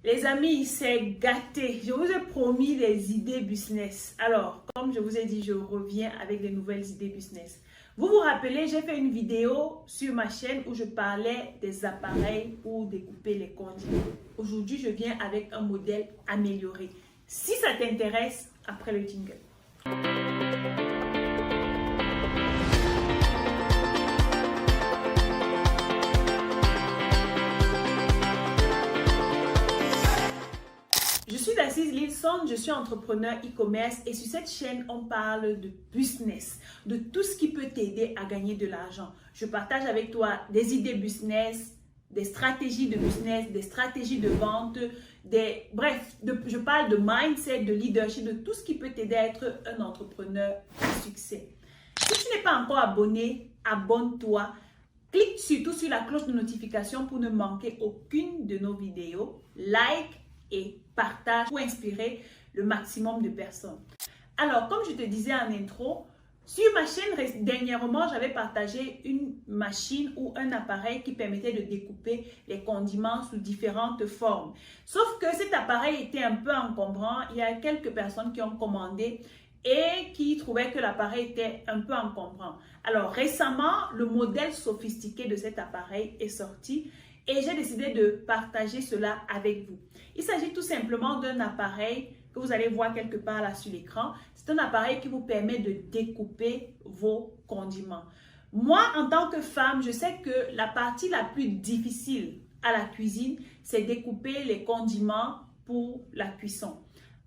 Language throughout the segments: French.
Les amis, c'est gâté. Je vous ai promis des idées business. Alors, comme je vous ai dit, je reviens avec des nouvelles idées business. Vous vous rappelez, j'ai fait une vidéo sur ma chaîne où je parlais des appareils pour découper les condiments. Aujourd'hui, je viens avec un modèle amélioré. Si ça t'intéresse, après le jingle. Je suis Dacize Lilson, je suis entrepreneur e-commerce et sur cette chaîne, on parle de business, de tout ce qui peut t'aider à gagner de l'argent. Je partage avec toi des idées business, des stratégies de business, des stratégies de vente, je parle de mindset, de leadership, de tout ce qui peut t'aider à être un entrepreneur à succès. Si tu n'es pas encore abonné, abonne-toi. Clique surtout sur la cloche de notification pour ne manquer aucune de nos vidéos. Like et partage pour inspirer le maximum de personnes. Alors, comme je te disais en intro, sur ma chaîne, dernièrement, j'avais partagé une machine ou un appareil qui permettait de découper les condiments sous différentes formes. Sauf que cet appareil était un peu encombrant. Il y a quelques personnes qui ont commandé et qui trouvaient que l'appareil était un peu encombrant. Alors, récemment, le modèle sophistiqué de cet appareil est sorti et j'ai décidé de partager cela avec vous. Il s'agit tout simplement d'un appareil que vous allez voir quelque part là sur l'écran. C'est un appareil qui vous permet de découper vos condiments. Moi, en tant que femme, je sais que la partie la plus difficile à la cuisine, c'est découper les condiments pour la cuisson.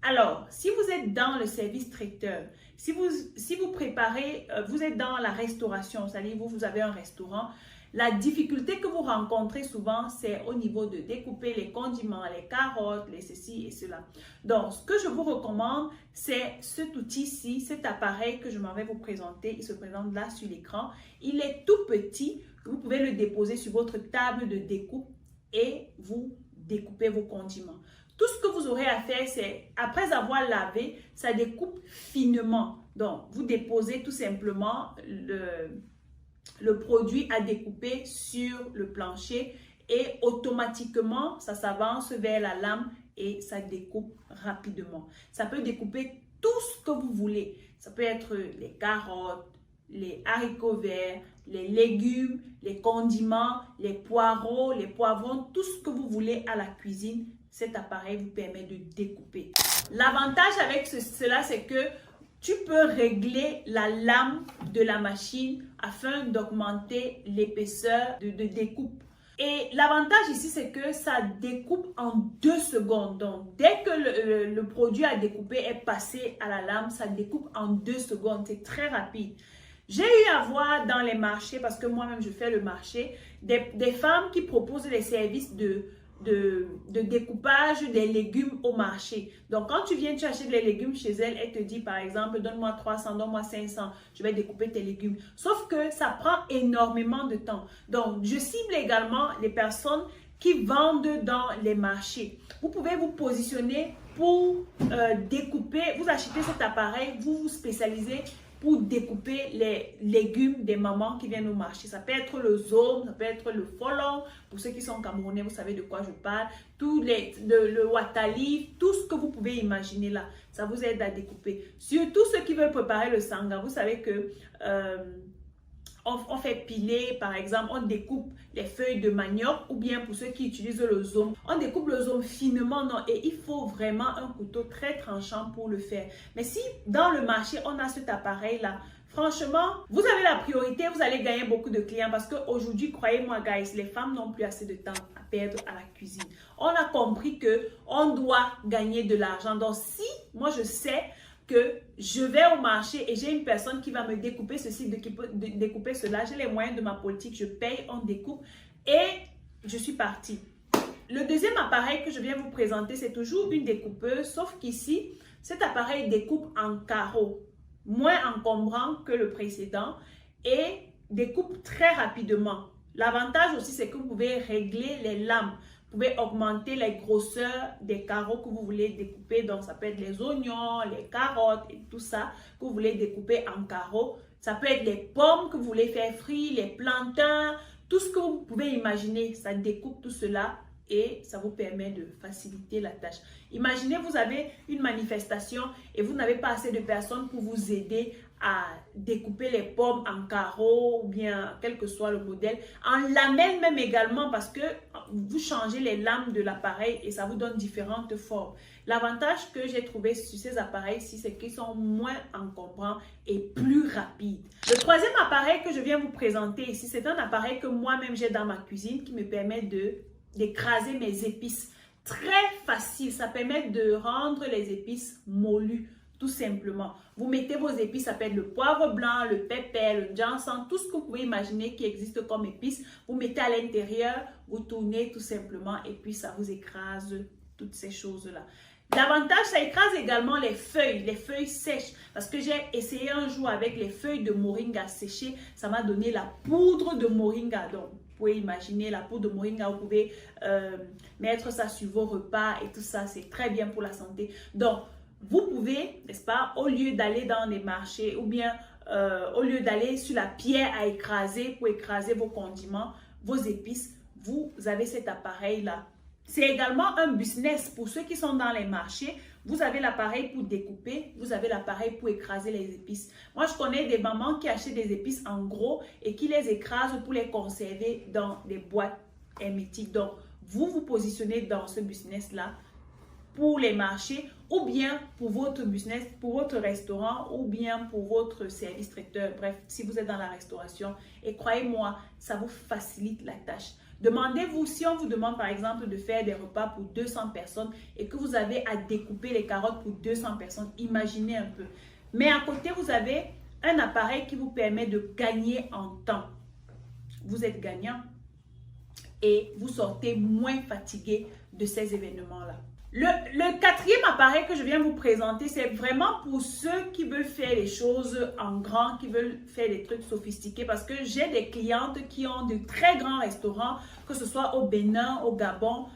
Alors, si vous êtes dans le service traiteur, si vous préparez, vous êtes dans la restauration, c'est-à-dire vous avez un restaurant, la difficulté que vous rencontrez souvent, c'est au niveau de découper les condiments, les carottes, les ceci et cela. Donc, ce que je vous recommande, c'est cet outil-ci, cet appareil que je m'en vais vous présenter. Il se présente là sur l'écran. Il est tout petit. Vous pouvez le déposer sur votre table de découpe et vous découpez vos condiments. Tout ce que vous aurez à faire, c'est, après avoir lavé, ça découpe finement. Donc, vous déposez tout simplement le produit à découper sur le plancher et automatiquement, ça s'avance vers la lame et ça découpe rapidement. Ça peut découper tout ce que vous voulez. Ça peut être les carottes, les haricots verts, les légumes, les condiments, les poireaux, les poivrons, tout ce que vous voulez à la cuisine. Cet appareil vous permet de découper. L'avantage avec cela, c'est que tu peux régler la lame de la machine afin d'augmenter l'épaisseur de découpe. Et l'avantage ici, c'est que ça découpe en 2 secondes. Donc, dès que le produit à découper est passé à la lame, ça découpe en 2 secondes. C'est très rapide. J'ai eu à voir dans les marchés, parce que moi-même je fais le marché, des femmes qui proposent des services de découpage des légumes au marché. Donc, quand tu viens, tu achètes les légumes chez elle, elle te dit par exemple, donne-moi 300, donne-moi 500, je vais découper tes légumes. Sauf que ça prend énormément de temps. Donc, je cible également les personnes qui vendent dans les marchés. Vous pouvez vous positionner pour découper, vous achetez cet appareil, vous vous spécialisez pour découper les légumes des mamans qui viennent au marché. Ça peut être le zome, ça peut être le folon. Pour ceux qui sont camerounais, vous savez de quoi je parle. Le watali, tout ce que vous pouvez imaginer là, ça vous aide à découper. Surtout ceux qui veulent préparer le sanga. Vous savez que on fait piler, par exemple, on découpe les feuilles de manioc ou bien pour ceux qui utilisent le zome, on découpe le zome finement, non, et il faut vraiment un couteau très tranchant pour le faire. Mais si dans le marché, on a cet appareil-là, franchement, vous avez la priorité, vous allez gagner beaucoup de clients parce qu'aujourd'hui, croyez-moi, guys, les femmes n'ont plus assez de temps à perdre à la cuisine. On a compris qu'on doit gagner de l'argent. Donc, si moi, je sais que je vais au marché et j'ai une personne qui va me découper ceci, découper cela, j'ai les moyens de ma politique, je paye, on découpe et je suis partie. Le deuxième appareil que je viens vous présenter, c'est toujours une découpeuse, sauf qu'ici, cet appareil découpe en carreaux, moins encombrant que le précédent et découpe très rapidement. L'avantage aussi, c'est que vous pouvez régler les lames. Vous pouvez augmenter les grosseurs des carreaux que vous voulez découper. Donc, ça peut être les oignons, les carottes et tout ça que vous voulez découper en carreaux. Ça peut être les pommes que vous voulez faire frire, les plantains, tout ce que vous pouvez imaginer. Ça découpe tout cela et ça vous permet de faciliter la tâche. Imaginez, vous avez une manifestation et vous n'avez pas assez de personnes pour vous aider à découper les pommes en carreaux ou bien quel que soit le modèle, en lamelles même également parce que vous changez les lames de l'appareil et ça vous donne différentes formes. L'avantage que j'ai trouvé sur ces appareils-ci, c'est qu'ils sont moins encombrants et plus rapides. Le troisième appareil que je viens vous présenter ici, c'est un appareil que moi-même j'ai dans ma cuisine qui me permet d'écraser mes épices. Très facile, ça permet de rendre les épices moulues. Tout simplement, vous mettez vos épices, ça peut être le poivre blanc, le pépé, le ginseng, tout ce que vous pouvez imaginer qui existe comme épices. Vous mettez à l'intérieur, vous tournez tout simplement et puis ça vous écrase toutes ces choses-là. L'avantage, ça écrase également les feuilles sèches. Parce que j'ai essayé un jour avec les feuilles de moringa séchées, ça m'a donné la poudre de moringa. Donc, vous pouvez imaginer la poudre de moringa, vous pouvez mettre ça sur vos repas et tout ça, c'est très bien pour la santé. Donc, vous pouvez, n'est-ce pas, au lieu d'aller dans les marchés ou bien au lieu d'aller sur la pierre à écraser pour écraser vos condiments, vos épices, vous avez cet appareil-là. C'est également un business pour ceux qui sont dans les marchés. Vous avez l'appareil pour découper, vous avez l'appareil pour écraser les épices. Moi, je connais des mamans qui achètent des épices en gros et qui les écrasent pour les conserver dans des boîtes hermétiques. Donc, vous vous positionnez dans ce business-là pour les marchés ou bien pour votre business, pour votre restaurant ou bien pour votre service traiteur. Bref, si vous êtes dans la restauration. Et croyez-moi, ça vous facilite la tâche. Demandez-vous, si on vous demande par exemple de faire des repas pour 200 personnes et que vous avez à découper les carottes pour 200 personnes, imaginez un peu. Mais à côté, vous avez un appareil qui vous permet de gagner en temps. Vous êtes gagnant et vous sortez moins fatigué de ces événements-là. Le quatrième appareil que je viens vous présenter, c'est vraiment pour ceux qui veulent faire les choses en grand, qui veulent faire des trucs sophistiqués parce que j'ai des clientes qui ont de très grands restaurants, que ce soit au Bénin, au Gabon,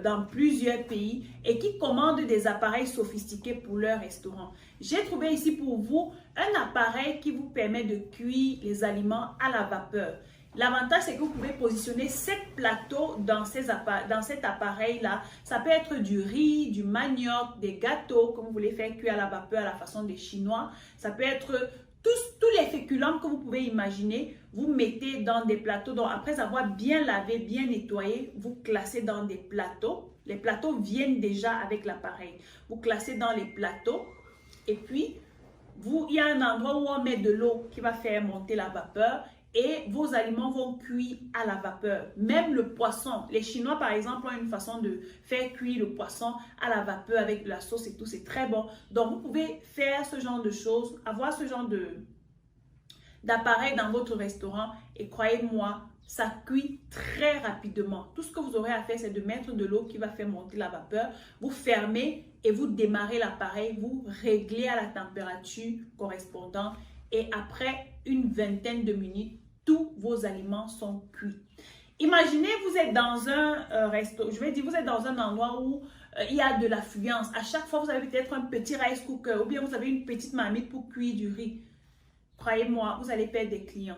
dans plusieurs pays et qui commandent des appareils sophistiqués pour leur restaurant. J'ai trouvé ici pour vous un appareil qui vous permet de cuire les aliments à la vapeur. L'avantage, c'est que vous pouvez positionner 7 plateaux dans cet appareil-là. Ça peut être du riz, du manioc, des gâteaux que vous voulez faire cuire à la vapeur à la façon des Chinois. Ça peut être tous les féculents que vous pouvez imaginer. Vous mettez dans des plateaux. Donc, après avoir bien lavé, bien nettoyé, vous classez dans des plateaux. Les plateaux viennent déjà avec l'appareil. Vous classez dans les plateaux et puis, il y a un endroit où on met de l'eau qui va faire monter la vapeur. Et vos aliments vont cuire à la vapeur. Même le poisson. Les Chinois, par exemple, ont une façon de faire cuire le poisson à la vapeur avec de la sauce et tout. C'est très bon. Donc, vous pouvez faire ce genre de choses, avoir ce genre d'appareil dans votre restaurant. Et croyez-moi, ça cuit très rapidement. Tout ce que vous aurez à faire, c'est de mettre de l'eau qui va faire monter la vapeur. Vous fermez et vous démarrez l'appareil. Vous réglez à la température correspondante. Et après une vingtaine de minutes, tous vos aliments sont cuits. Imaginez, vous êtes dans un resto, je vais dire, vous êtes dans un endroit où il y a de l'affluence. À chaque fois, vous avez peut-être un petit rice cooker ou bien vous avez une petite marmite pour cuire du riz. Croyez-moi, vous allez perdre des clients.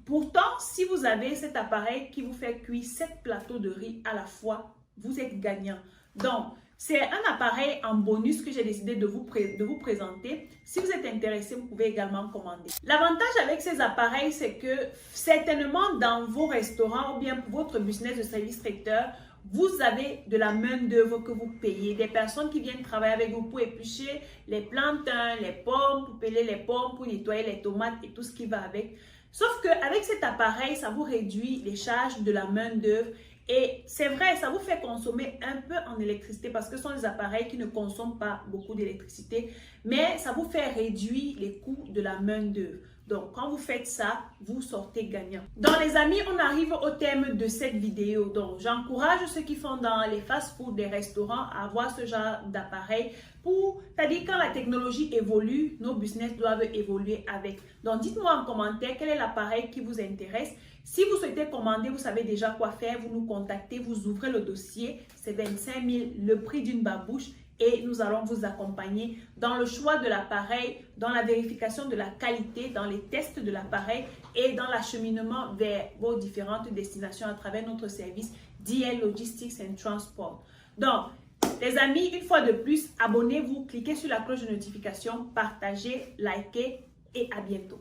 Pourtant, si vous avez cet appareil qui vous fait cuire 7 plateaux de riz à la fois, vous êtes gagnant. Donc, c'est un appareil en bonus que j'ai décidé de vous présenter. Si vous êtes intéressé, vous pouvez également commander. L'avantage avec ces appareils, c'est que certainement dans vos restaurants ou bien pour votre business de service traiteur, vous avez de la main-d'œuvre que vous payez. Des personnes qui viennent travailler avec vous pour éplucher les plantains, les pommes, pour peler les pommes, pour nettoyer les tomates et tout ce qui va avec. Sauf qu'avec cet appareil, ça vous réduit les charges de la main-d'œuvre. Et c'est vrai, ça vous fait consommer un peu en électricité parce que ce sont des appareils qui ne consomment pas beaucoup d'électricité, mais ça vous fait réduire les coûts de la main-d'œuvre. Donc, quand vous faites ça, vous sortez gagnant. Donc, les amis, on arrive au thème de cette vidéo. Donc, j'encourage ceux qui font dans les fast-food, des restaurants, à avoir ce genre d'appareil c'est-à-dire quand la technologie évolue, nos business doivent évoluer avec. Donc, dites-moi en commentaire quel est l'appareil qui vous intéresse. Si vous souhaitez commander, vous savez déjà quoi faire. Vous nous contactez, vous ouvrez le dossier. C'est 25 000, le prix d'une babouche. Et nous allons vous accompagner dans le choix de l'appareil, dans la vérification de la qualité, dans les tests de l'appareil et dans l'acheminement vers vos différentes destinations à travers notre service DL Logistics and Transport. Donc, les amis, une fois de plus, abonnez-vous, cliquez sur la cloche de notification, partagez, likez et à bientôt.